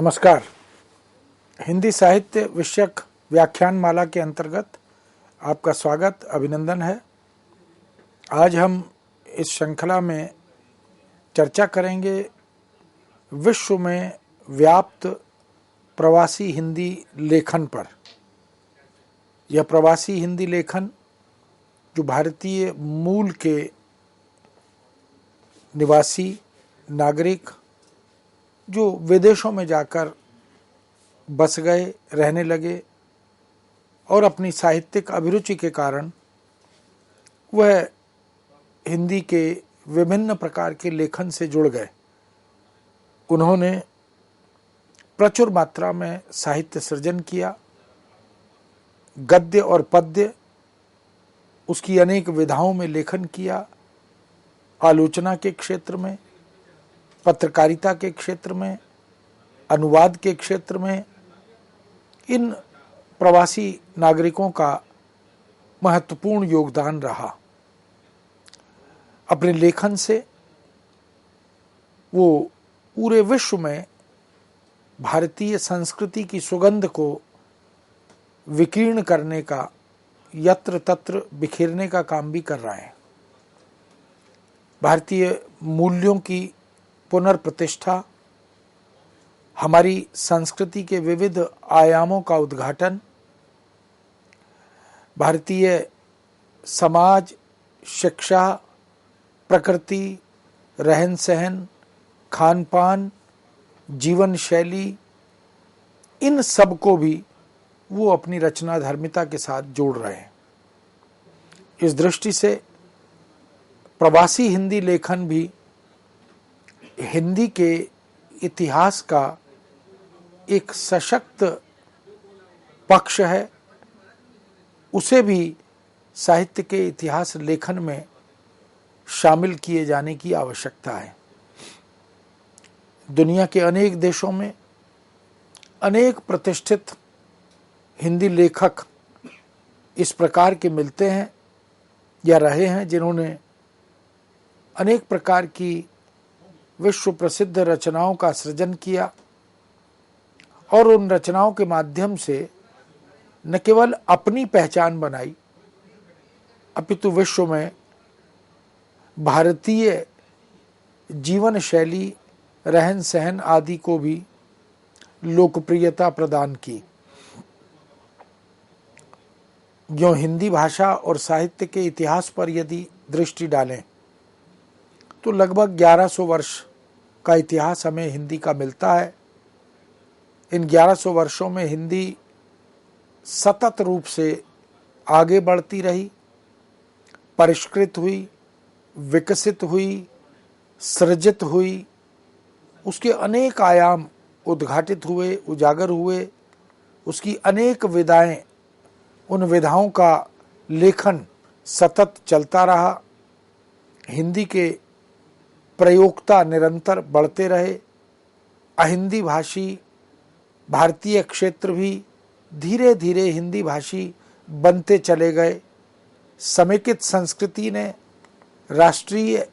नमस्कार। हिंदी साहित्य विषयक व्याख्यान माला के अंतर्गत आपका स्वागत अभिनंदन है। आज हम इस श्रृंखला में चर्चा करेंगे विश्व में व्याप्त प्रवासी हिंदी लेखन पर। यह प्रवासी हिंदी लेखन जो भारतीय मूल के निवासी नागरिक जो विदेशों में जाकर बस गए, रहने लगे और अपनी साहित्यिक अभिरुचि के कारण वह हिंदी के विभिन्न प्रकार के लेखन से जुड़ गए। उन्होंने प्रचुर मात्रा में साहित्य सृजन किया। गद्य और पद्य उसकी अनेक विधाओं में लेखन किया। आलोचना के क्षेत्र में, पत्रकारिता के क्षेत्र में, अनुवाद के क्षेत्र में इन प्रवासी नागरिकों का महत्वपूर्ण योगदान रहा। अपने लेखन से वो पूरे विश्व में भारतीय संस्कृति की सुगंध को विकीर्ण करने का, यत्र तत्र बिखेरने का काम भी कर रहे हैं। भारतीय मूल्यों की पुनर्प्रतिष्ठा, हमारी संस्कृति के विविध आयामों का उद्घाटन, भारतीय समाज, शिक्षा, प्रकृति, रहन सहन, खान पान, जीवन शैली, इन सब को भी वो अपनी रचनाधर्मिता के साथ जोड़ रहे हैं। इस दृष्टि से प्रवासी हिंदी लेखन भी हिंदी के इतिहास का एक सशक्त पक्ष है। उसे भी साहित्य के इतिहास लेखन में शामिल किए जाने की आवश्यकता है। दुनिया के अनेक देशों में अनेक प्रतिष्ठित हिंदी लेखक इस प्रकार के मिलते हैं या रहे हैं जिन्होंने अनेक प्रकार की विश्व प्रसिद्ध रचनाओं का सृजन किया और उन रचनाओं के माध्यम से न केवल अपनी पहचान बनाई अपितु विश्व में भारतीय जीवन शैली, रहन सहन आदि को भी लोकप्रियता प्रदान की। जो हिंदी भाषा और साहित्य के इतिहास पर यदि दृष्टि डालें तो लगभग 1100 वर्ष का इतिहास हमें हिंदी का मिलता है। इन 1100 वर्षों में हिंदी सतत रूप से आगे बढ़ती रही, परिष्कृत हुई, विकसित हुई, सृजित हुई। उसके अनेक आयाम उद्घाटित हुए, उजागर हुए। उसकी अनेक विधाएं, उन विधाओं का लेखन सतत चलता रहा। हिंदी के प्रयोक्ता निरंतर बढ़ते रहे। अहिंदी भाषी भारतीय क्षेत्र भी धीरे धीरे हिंदी भाषी बनते चले गए। समेकित संस्कृति ने, राष्ट्रीय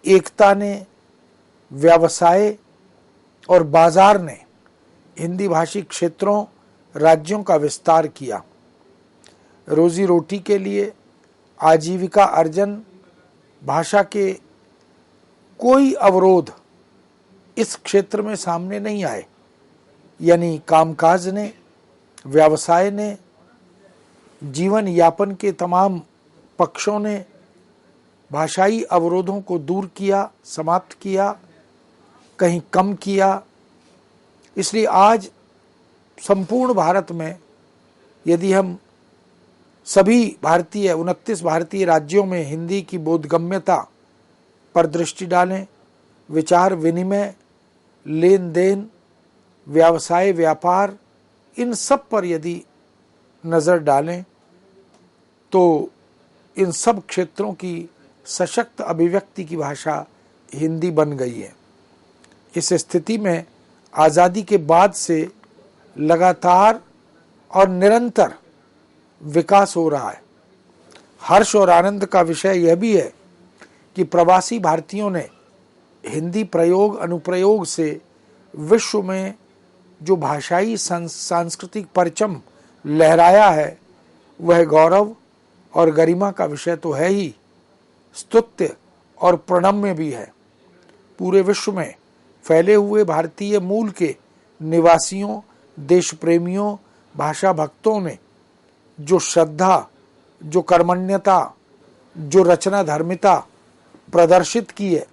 एकता ने, व्यवसाय और बाजार ने हिंदी भाषी क्षेत्रों, राज्यों का विस्तार किया। रोजी रोटी के लिए आजीविका अर्जन, भाषा के कोई अवरोध इस क्षेत्र में सामने नहीं आए। यानी कामकाज ने, व्यवसाय ने, जीवन यापन के तमाम पक्षों ने भाषाई अवरोधों को दूर किया, समाप्त किया, कहीं कम किया। इसलिए आज संपूर्ण भारत में यदि हम सभी 29 भारतीय राज्यों में हिंदी की बोधगम्यता पर दृष्टि डालें, विचार विनिमय, लेन देन, व्यवसाय, व्यापार, इन सब पर यदि नज़र डालें तो इन सब क्षेत्रों की सशक्त अभिव्यक्ति की भाषा हिंदी बन गई है। इस स्थिति में आज़ादी के बाद से लगातार और निरंतर विकास हो रहा है। हर्ष और आनंद का विषय यह भी है कि प्रवासी भारतीयों ने हिंदी प्रयोग अनुप्रयोग से विश्व में जो भाषाई सांस्कृतिक परचम लहराया है वह गौरव और गरिमा का विषय तो है ही, स्तुत्य और प्रणम्य भी है। पूरे विश्व में फैले हुए भारतीय मूल के निवासियों, देश प्रेमियों, भाषा भक्तों ने जो श्रद्धा, जो कर्मण्यता, जो रचना धर्मिता प्रदर्शित की है,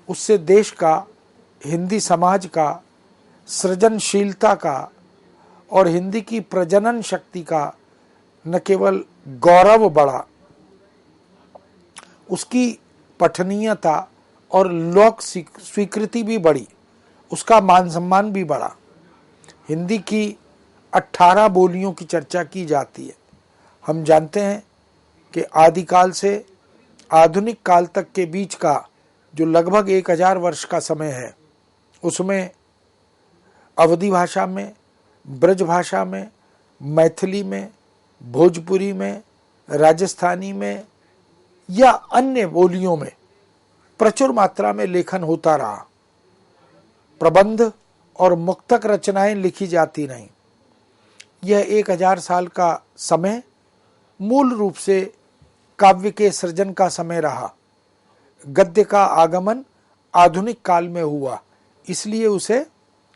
उससे देश का, हिंदी समाज का, सृजनशीलता का और हिंदी की प्रजनन शक्ति का न केवल गौरव बढ़ा, उसकी पठनीयता और लोक स्वीकृति भी बढ़ी, उसका मान सम्मान भी बढ़ा। हिंदी की 18 बोलियों की चर्चा की जाती है। हम जानते हैं कि आदिकाल से आधुनिक काल तक के बीच का जो लगभग 1000 वर्ष का समय है, उसमें अवधी भाषा में, ब्रज भाषा में, मैथिली में, भोजपुरी में, राजस्थानी में या अन्य बोलियों में प्रचुर मात्रा में लेखन होता रहा। प्रबंध और मुक्तक रचनाएं लिखी जाती रहीं। यह 1000 साल का समय मूल रूप से काव्य के सृजन का समय रहा। गद्य का आगमन आधुनिक काल में हुआ, इसलिए उसे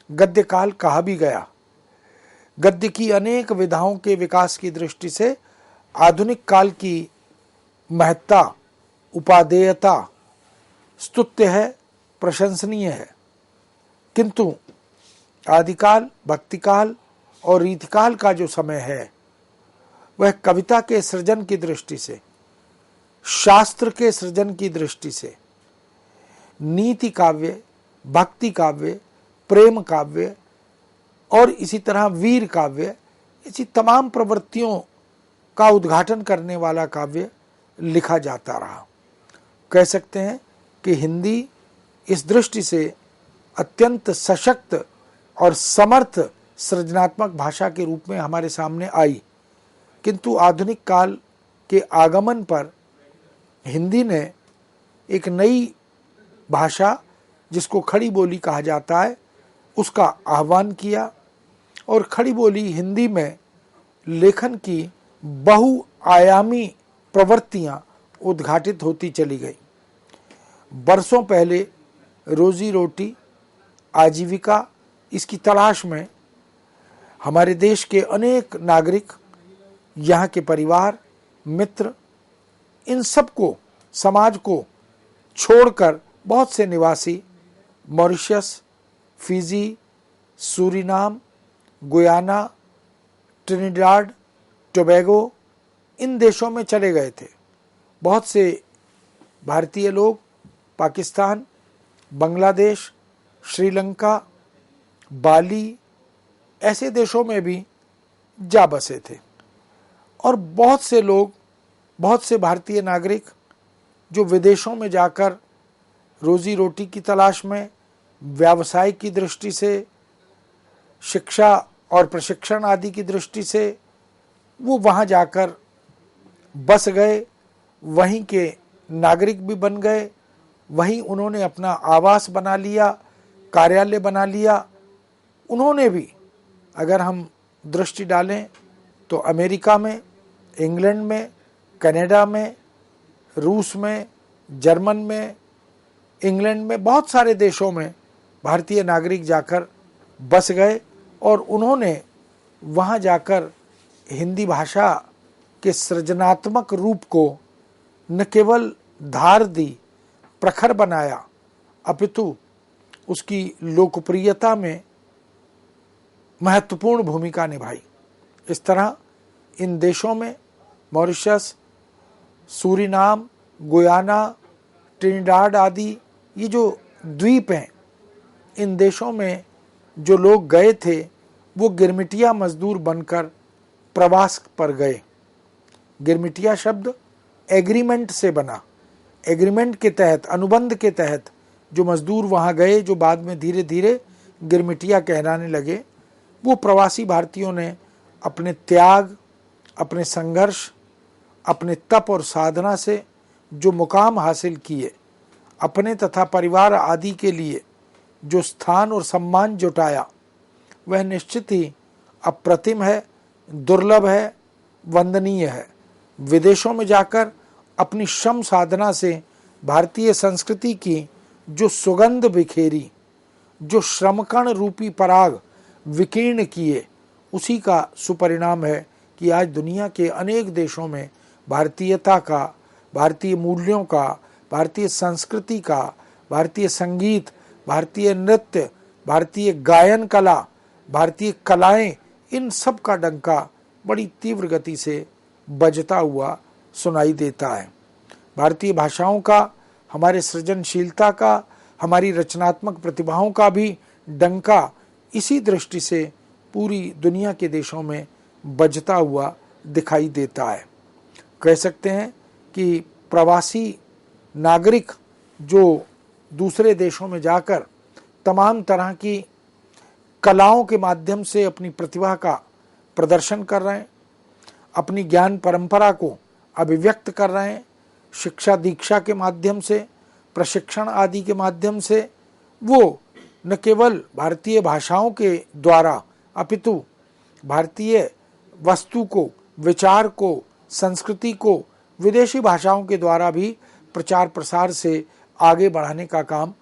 गद्य काल कहा भी गया। गद्य की अनेक विधाओं के विकास की दृष्टि से आधुनिक काल की महत्ता, उपादेयता स्तुत्य है, प्रशंसनीय है। किंतु आदिकाल, भक्तिकाल और रीतिकाल का जो समय है, वह कविता के सृजन की दृष्टि से, शास्त्र के सृजन की दृष्टि से, नीति काव्य, भक्ति काव्य, प्रेम काव्य और इसी तरह वीर काव्य, इसी तमाम प्रवृत्तियों का उद्घाटन करने वाला काव्य लिखा जाता रहा। कह सकते हैं कि हिंदी इस दृष्टि से अत्यंत सशक्त और समर्थ सृजनात्मक भाषा के रूप में हमारे सामने आई। किंतु आधुनिक काल के आगमन पर हिंदी ने एक नई भाषा, जिसको खड़ी बोली कहा जाता है, उसका आह्वान किया और खड़ी बोली हिंदी में लेखन की बहुआयामी प्रवृत्तियां उद्घाटित होती चली गई। बरसों पहले रोजी रोटी, आजीविका, इसकी तलाश में हमारे देश के अनेक नागरिक, यहाँ के परिवार, मित्र, इन सबको, समाज को छोड़कर बहुत से निवासी Mauritius, Fiji, Suriname, Guyana, Trinidad, Tobago, इन देशों में चले गए थे। बहुत से भारतीय लोग पाकिस्तान, बांग्लादेश, श्रीलंका, बाली, ऐसे देशों में भी जा बसे थे। और बहुत से लोग, बहुत से भारतीय नागरिक जो विदेशों में जाकर रोजी रोटी की तलाश में, व्यवसाय की दृष्टि से, शिक्षा और प्रशिक्षण आदि की दृष्टि से वो वहाँ जाकर बस गए, वहीं के नागरिक भी बन गए, वहीं उन्होंने अपना आवास बना लिया, कार्यालय बना लिया। उन्होंने भी, अगर हम दृष्टि डालें तो अमेरिका में, इंग्लैंड में, कनाडा में, रूस में, जर्मन में, इंग्लैंड में, बहुत सारे देशों में भारतीय नागरिक जाकर बस गए और उन्होंने वहाँ जाकर हिंदी भाषा के सृजनात्मक रूप को न केवल धार दी, प्रखर बनाया, अपितु उसकी लोकप्रियता में महत्वपूर्ण भूमिका निभाई। इस तरह इन देशों में, मॉरिशस, सूरीनाम, गुयाना, ट्रिनिडाड आदि ये जो द्वीप हैं, इन देशों में जो लोग गए थे वो गिरमिटिया मजदूर बनकर प्रवास पर गए। गिरमिटिया शब्द एग्रीमेंट से बना। एग्रीमेंट के तहत, अनुबंध के तहत जो मजदूर वहाँ गए, जो बाद में धीरे धीरे गिरमिटिया कहलाने लगे, वो प्रवासी भारतीयों ने अपने त्याग, अपने संघर्ष, अपने तप और साधना से जो मुकाम हासिल किए, अपने तथा परिवार आदि के लिए जो स्थान और सम्मान जुटाया, वह निश्चित ही अप्रतिम है, दुर्लभ है, वंदनीय है। विदेशों में जाकर अपनी श्रम साधना से भारतीय संस्कृति की जो सुगंध बिखेरी, जो श्रमकण रूपी पराग विकीर्ण किए, उसी का सुपरिणाम है कि आज दुनिया के अनेक देशों में भारतीयता का, भारतीय मूल्यों का, भारतीय संस्कृति का, भारतीय संगीत, भारतीय नृत्य, भारतीय गायन कला, भारतीय कलाएं, इन सब का डंका बड़ी तीव्र गति से बजता हुआ सुनाई देता है। भारतीय भाषाओं का, हमारे सृजनशीलता का, हमारी रचनात्मक प्रतिभाओं का भी डंका इसी दृष्टि से पूरी दुनिया के देशों में बजता हुआ दिखाई देता है। कह सकते हैं कि प्रवासी नागरिक जो दूसरे देशों में जाकर तमाम तरह की कलाओं के माध्यम से अपनी प्रतिभा का प्रदर्शन कर रहे हैं, अपनी ज्ञान परंपरा को अभिव्यक्त कर रहे हैं, शिक्षा दीक्षा के माध्यम से, प्रशिक्षण आदि के माध्यम से, वो न केवल भारतीय भाषाओं के द्वारा अपितु भारतीय वस्तु को, विचार को, संस्कृति को विदेशी भाषाओं के द्वारा भी प्रचार प्रसार से आगे बढ़ाने का काम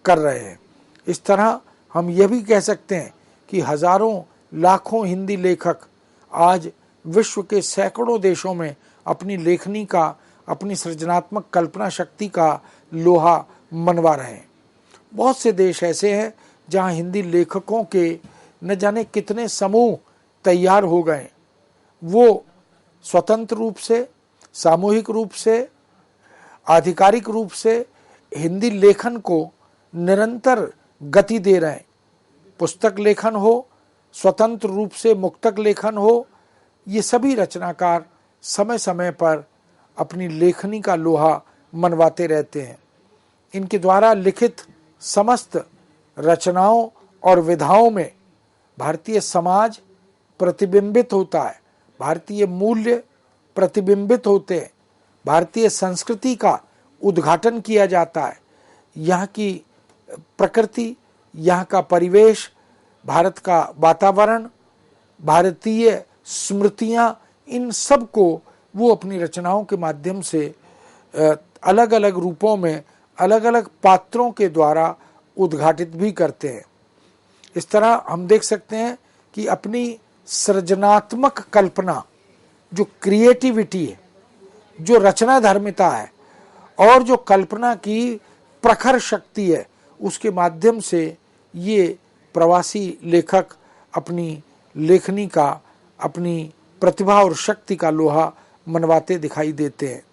कर रहे हैं। इस तरह हम यह भी कह सकते हैं कि हजारों लाखों हिंदी लेखक आज विश्व के सैकड़ों देशों में अपनी लेखनी का, अपनी सृजनात्मक कल्पना शक्ति का लोहा मनवा रहे हैं। बहुत से देश ऐसे हैं जहां हिंदी लेखकों के न जाने कितने समूह तैयार हो गए। वो स्वतंत्र रूप से, सामूहिक रूप से, आधिकारिक रूप से हिंदी लेखन को निरंतर गति दे रहे हैं। पुस्तक लेखन हो, स्वतंत्र रूप से मुक्तक लेखन हो, ये सभी रचनाकार समय समय पर अपनी लेखनी का लोहा मनवाते रहते हैं। इनके द्वारा लिखित समस्त रचनाओं और विधाओं में भारतीय समाज प्रतिबिंबित होता है, भारतीय मूल्य प्रतिबिंबित होते हैं, भारतीय संस्कृति का उद्घाटन किया जाता है। यहाँ की प्रकृति, यहाँ का परिवेश, भारत का वातावरण, भारतीय स्मृतियाँ, इन सब को वो अपनी रचनाओं के माध्यम से अलग अलग रूपों में, अलग अलग पात्रों के द्वारा उद्घाटित भी करते हैं। इस तरह हम देख सकते हैं कि अपनी सृजनात्मक कल्पना, जो क्रिएटिविटी है, जो रचना धर्मिता है और जो कल्पना की प्रखर शक्ति है, उसके माध्यम से ये प्रवासी लेखक अपनी लेखनी का, अपनी प्रतिभा और शक्ति का लोहा मनवाते दिखाई देते हैं।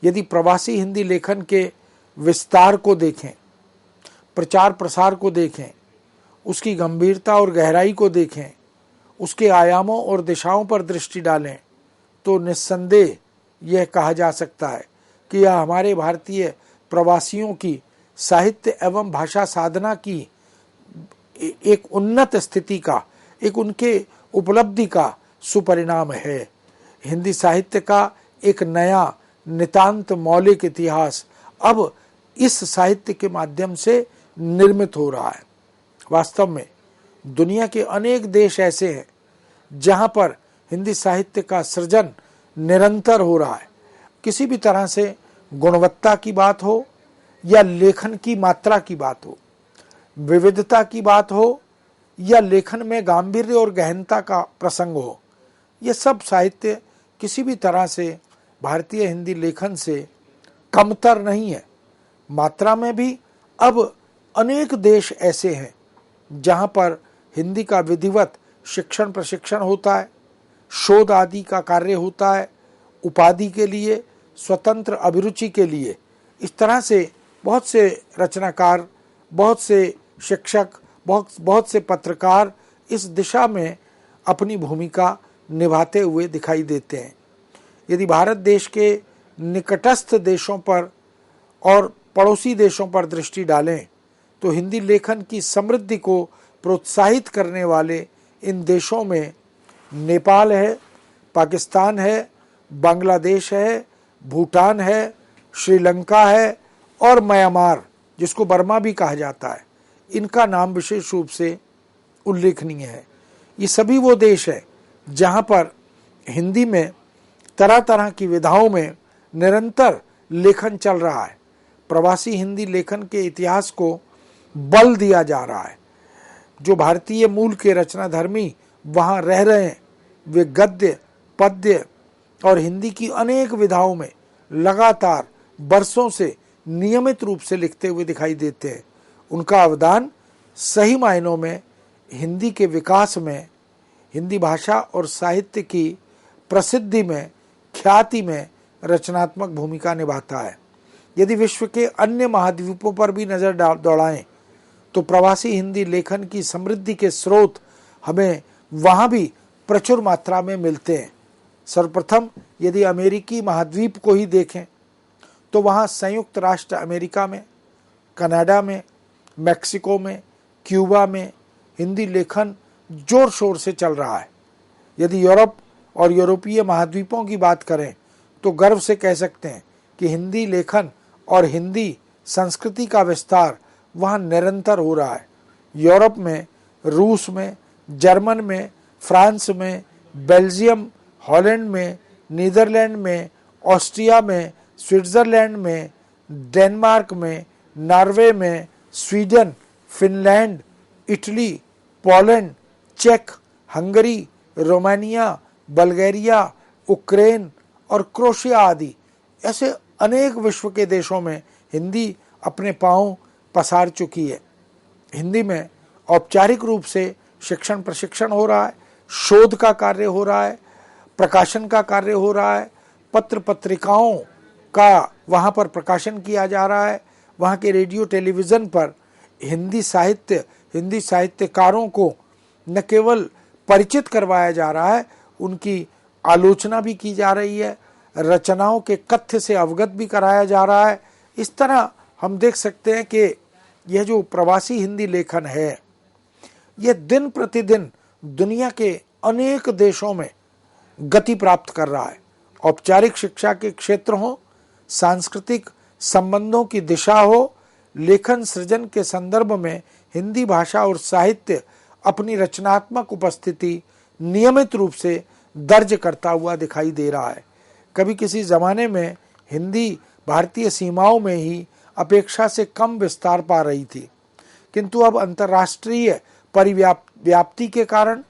यदि प्रवासी हिंदी लेखन के विस्तार को देखें, प्रचार प्रसार को देखें, उसकी गंभीरता और गहराई को देखें, उसके आयामों और दिशाओं पर दृष्टि डालें, तो निस्संदेह यह कहा जा सकता है कि यह हमारे भारतीय प्रवासियों की साहित्य एवं भाषा साधना की एक उन्नत स्थिति का, एक उनके उपलब्धि का सुपरिणाम है। हिंदी साहित्य का एक नया नितांत मौलिक इतिहास अब इस साहित्य के माध्यम से निर्मित हो रहा है। वास्तव में दुनिया के अनेक देश ऐसे हैं जहां पर हिंदी साहित्य का सृजन निरंतर हो रहा है। किसी भी तरह से गुणवत्ता की बात हो या लेखन की मात्रा की बात हो, विविधता की बात हो या लेखन में गांभीर्य और गहनता का प्रसंग हो, ये सब साहित्य किसी भी तरह से भारतीय हिंदी लेखन से कमतर नहीं है। मात्रा में भी अब अनेक देश ऐसे हैं जहां पर हिंदी का विधिवत शिक्षण प्रशिक्षण होता है, शोध आदि का कार्य होता है, उपाधि के लिए, स्वतंत्र अभिरुचि के लिए। इस तरह से बहुत से रचनाकार, बहुत से शिक्षक, बहुत से पत्रकार इस दिशा में अपनी भूमिका निभाते हुए दिखाई देते हैं। यदि भारत देश के निकटस्थ देशों पर और पड़ोसी देशों पर दृष्टि डालें तो हिंदी लेखन की समृद्धि को प्रोत्साहित करने वाले इन देशों में नेपाल है, पाकिस्तान है, बांग्लादेश है, भूटान है, श्रीलंका है और म्यांमार, जिसको बर्मा भी कहा जाता है, इनका नाम विशेष रूप से उल्लेखनीय है। ये सभी वो देश है जहाँ पर हिंदी में तरह तरह की विधाओं में निरंतर लेखन चल रहा है। प्रवासी हिंदी लेखन के इतिहास को बल दिया जा रहा है। जो भारतीय मूल के रचनाधर्मी वहाँ रह रहे हैं, वे गद्य, पद्य और हिंदी की अनेक विधाओं में लगातार बरसों से नियमित रूप से लिखते हुए दिखाई देते हैं। उनका अवदान सही मायनों में हिंदी के विकास में, हिंदी भाषा और साहित्य की प्रसिद्धि में, ख्याति में रचनात्मक भूमिका निभाता है। यदि विश्व के अन्य महाद्वीपों पर भी नज़र दौड़ाएं तो प्रवासी हिंदी लेखन की समृद्धि के स्रोत हमें वहाँ भी प्रचुर मात्रा में मिलते हैं। सर्वप्रथम यदि अमेरिकी महाद्वीप को ही देखें तो वहाँ संयुक्त राष्ट्र अमेरिका में, कनाडा में, मैक्सिको में, क्यूबा में हिंदी लेखन जोर शोर से चल रहा है। यदि यूरोप और यूरोपीय महाद्वीपों की बात करें तो गर्व से कह सकते हैं कि हिंदी लेखन और हिंदी संस्कृति का विस्तार वहाँ निरंतर हो रहा है। यूरोप में, रूस में, जर्मन में, फ्रांस में, बेल्जियम, हॉलैंड में, नीदरलैंड में, ऑस्ट्रिया में, स्विट्ज़रलैंड में, डेनमार्क में, नॉर्वे में, स्वीडन, फिनलैंड, इटली, पोलैंड, चेक, हंगरी, रोमानिया, बल्गारिया, यूक्रेन और क्रोएशिया आदि ऐसे अनेक विश्व के देशों में हिंदी अपने पांव पसार चुकी है। हिंदी में औपचारिक रूप से शिक्षण प्रशिक्षण हो रहा है, शोध का कार्य हो रहा है, प्रकाशन का कार्य हो रहा है, पत्र पत्रिकाओं का वहाँ पर प्रकाशन किया जा रहा है। वहाँ के रेडियो टेलीविज़न पर हिंदी साहित्य, हिंदी साहित्यकारों को न केवल परिचित करवाया जा रहा है, उनकी आलोचना भी की जा रही है, रचनाओं के कथ्य से अवगत भी कराया जा रहा है। इस तरह हम देख सकते हैं कि यह जो प्रवासी हिंदी लेखन है, यह दिन प्रतिदिन दुनिया के अनेक देशों में गति प्राप्त कर रहा है। औपचारिक शिक्षा के क्षेत्र हो, सांस्कृतिक संबंधों की दिशा हो, लेखन सृजन के संदर्भ में हिंदी भाषा और साहित्य अपनी रचनात्मक उपस्थिति नियमित रूप से दर्ज करता हुआ दिखाई दे रहा है। कभी किसी ज़माने में हिंदी भारतीय सीमाओं में ही अपेक्षा से कम विस्तार पा रही थी, किंतु अब अंतर्राष्ट्रीय परिव्याप्ति के कारण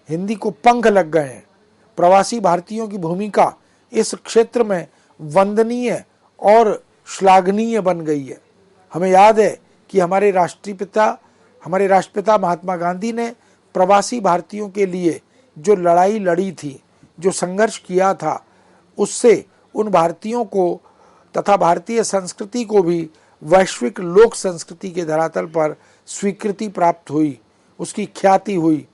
हिंदी को पंख लग गए हैं। प्रवासी भारतीयों की भूमिका इस क्षेत्र में वंदनीय और श्लाघनीय बन गई है। हमें याद है कि हमारे राष्ट्रपिता महात्मा गांधी ने प्रवासी भारतीयों के लिए जो लड़ाई लड़ी थी, जो संघर्ष किया था, उससे उन भारतीयों को तथा भारतीय संस्कृति को भी वैश्विक लोक संस्कृति के धरातल पर स्वीकृति प्राप्त हुई, उसकी ख्याति हुई।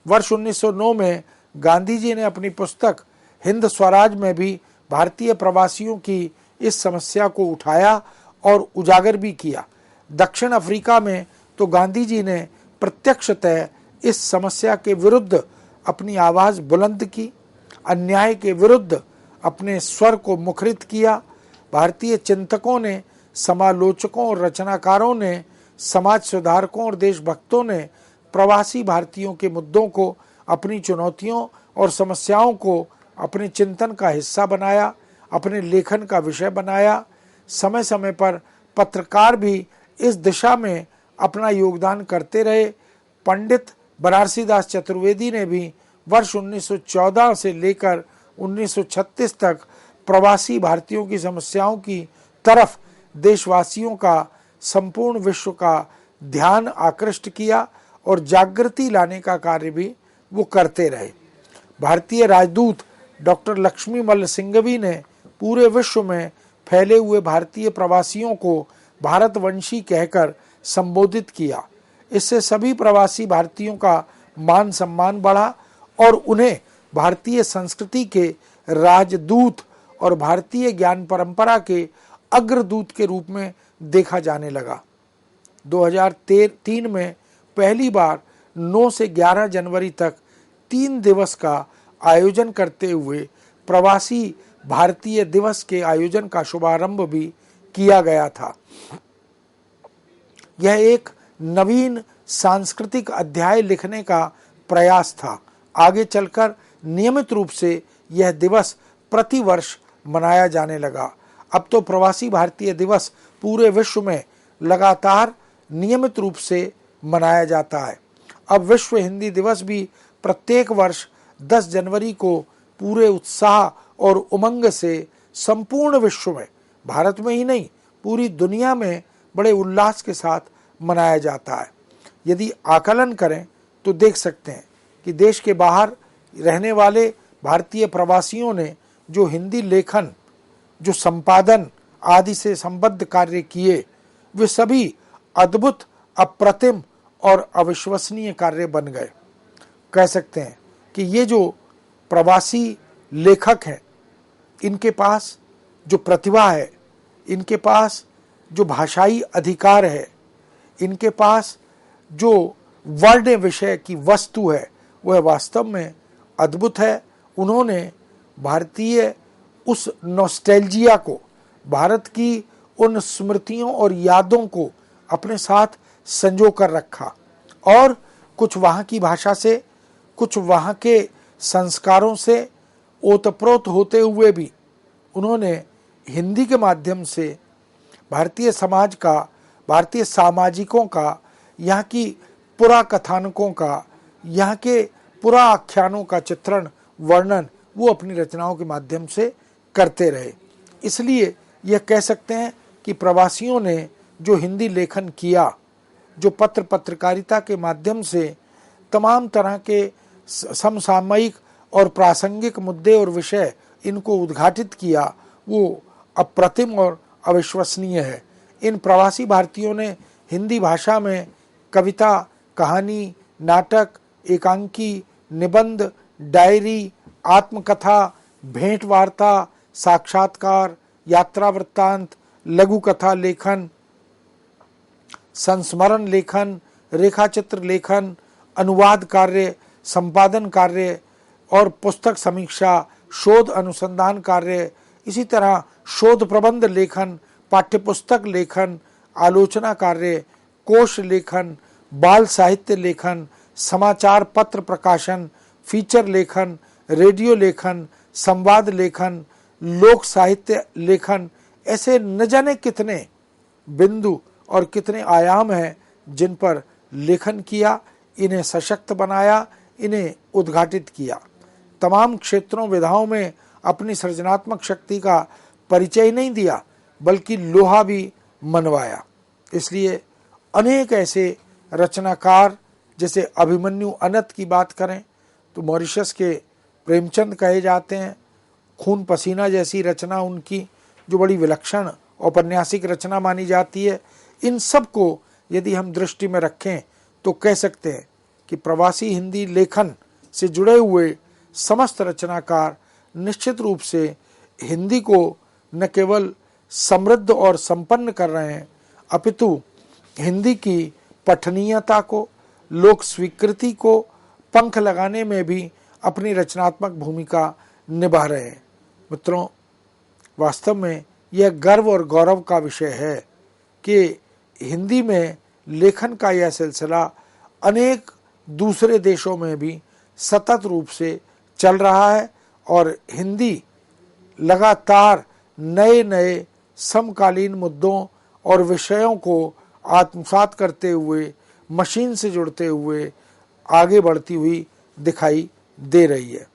वर्ष 1909 में गांधी जी ने अपनी पुस्तक हिंद स्वराज में भी भारतीय प्रवासियों की इस समस्या को उठाया और उजागर भी किया। दक्षिण अफ्रीका में तो गांधी जी ने प्रत्यक्षतः इस समस्या के विरुद्ध अपनी आवाज़ बुलंद की, अन्याय के विरुद्ध अपने स्वर को मुखरित किया। भारतीय चिंतकों ने, समालोचकों और रचनाकारों ने, समाज सुधारकों और देशभक्तों ने प्रवासी भारतीयों के मुद्दों को, अपनी चुनौतियों और समस्याओं को अपने चिंतन का हिस्सा बनाया, अपने लेखन का विषय बनाया। समय समय पर पत्रकार भी इस दिशा में अपना योगदान करते रहे। पंडित बनारसी दास चतुर्वेदी ने भी वर्ष 1914 से लेकर 1936 तक प्रवासी भारतीयों की समस्याओं की तरफ देशवासियों का, संपूर्ण विश्व का ध्यान आकृष्ट किया और जागृति लाने का कार्य भी वो करते रहे। भारतीय राजदूत डॉक्टर लक्ष्मीमल्ल सिंघवी ने पूरे विश्व में फैले हुए भारतीय प्रवासियों को भारतवंशी कहकर संबोधित किया। इससे सभी प्रवासी भारतीयों का मान सम्मान बढ़ा और उन्हें भारतीय संस्कृति के राजदूत और भारतीय ज्ञान परंपरा के अग्रदूत के रूप में देखा जाने लगा। 2003 में पहली बार 9 से 11 जनवरी तक 3 दिवस का आयोजन करते हुए प्रवासी भारतीय दिवस के आयोजन का शुभारंभ भी किया गया था। यह एक नवीन सांस्कृतिक अध्याय लिखने का प्रयास था। आगे चलकर नियमित रूप से यह दिवस प्रतिवर्ष मनाया जाने लगा। अब तो प्रवासी भारतीय दिवस पूरे विश्व में लगातार नियमित रूप से मनाया जाता है। अब विश्व हिंदी दिवस भी प्रत्येक वर्ष 10 जनवरी को पूरे उत्साह और उमंग से संपूर्ण विश्व में, भारत में ही नहीं पूरी दुनिया में बड़े उल्लास के साथ मनाया जाता है। यदि आकलन करें तो देख सकते हैं कि देश के बाहर रहने वाले भारतीय प्रवासियों ने जो हिंदी लेखन, जो संपादन आदि से संबद्ध कार्य किए, वे सभी अद्भुत, अप्रतिम और अविश्वसनीय कार्य बन गए। कह सकते हैं कि ये जो प्रवासी लेखक हैं, इनके पास जो प्रतिभा है, इनके पास जो भाषाई अधिकार है, इनके पास जो वर्ण विषय की वस्तु है, वह वास्तव में अद्भुत है। उन्होंने भारतीय उस नॉस्टैल्जिया को, भारत की उन स्मृतियों और यादों को अपने साथ संजो कर रखा और कुछ वहाँ की भाषा से, कुछ वहाँ के संस्कारों से ओतप्रोत होते हुए भी उन्होंने हिंदी के माध्यम से भारतीय समाज का, भारतीय सामाजिकों का, यहाँ की पुरा कथानकों का, यहाँ के पुरा आख्यानों का चित्रण, वर्णन वो अपनी रचनाओं के माध्यम से करते रहे। इसलिए यह कह सकते हैं कि प्रवासियों ने जो हिंदी लेखन किया, जो पत्र पत्रकारिता के माध्यम से तमाम तरह के समसामयिक और प्रासंगिक मुद्दे और विषय इनको उद्घाटित किया, वो अप्रतिम और अविश्वसनीय है। इन प्रवासी भारतीयों ने हिंदी भाषा में कविता, कहानी, नाटक, एकांकी, निबंध, डायरी, आत्मकथा, भेंट वार्ता, साक्षात्कार, यात्रा वृत्तांत, लघु कथा लेखन, संस्मरण लेखन, रेखाचित्र लेखन, अनुवाद कार्य, संपादन कार्य और पुस्तक समीक्षा, शोध अनुसंधान कार्य, इसी तरह शोध प्रबंध लेखन, पाठ्यपुस्तक लेखन, आलोचना कार्य, कोश लेखन, बाल साहित्य लेखन, समाचार पत्र प्रकाशन, फीचर लेखन, रेडियो लेखन, संवाद लेखन, लोक साहित्य लेखन, ऐसे न जाने कितने बिंदु और कितने आयाम हैं जिन पर लेखन किया, इन्हें सशक्त बनाया, इन्हें उद्घाटित किया। तमाम क्षेत्रों विधाओं में अपनी सृजनात्मक शक्ति का परिचय नहीं दिया, बल्कि लोहा भी मनवाया। इसलिए अनेक ऐसे रचनाकार, जैसे अभिमन्यु अनंत की बात करें तो मॉरिशस के प्रेमचंद कहे जाते हैं। खून पसीना जैसी रचना उनकी, जो बड़ी विलक्षण औपन्यासिक रचना मानी जाती है। इन सब को यदि हम दृष्टि में रखें तो कह सकते हैं कि प्रवासी हिंदी लेखन से जुड़े हुए समस्त रचनाकार निश्चित रूप से हिंदी को न केवल समृद्ध और संपन्न कर रहे हैं, अपितु हिंदी की पठनीयता को, लोक स्वीकृति को पंख लगाने में भी अपनी रचनात्मक भूमिका निभा रहे हैं। मित्रों, वास्तव में यह गर्व और गौरव का विषय है कि हिंदी में लेखन का यह सिलसिला अनेक दूसरे देशों में भी सतत रूप से चल रहा है और हिंदी लगातार नए नए समकालीन मुद्दों और विषयों को आत्मसात करते हुए, मशीन से जुड़ते हुए आगे बढ़ती हुई दिखाई दे रही है।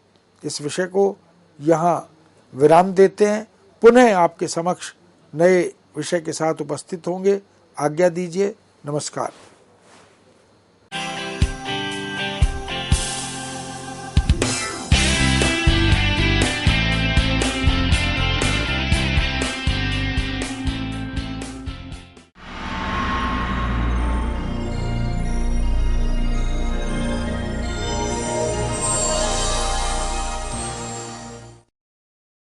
इस विषय को यहाँ विराम देते हैं। पुनः आपके समक्ष नए विषय के साथ उपस्थित होंगे। आज्ञा दीजिए। नमस्कार।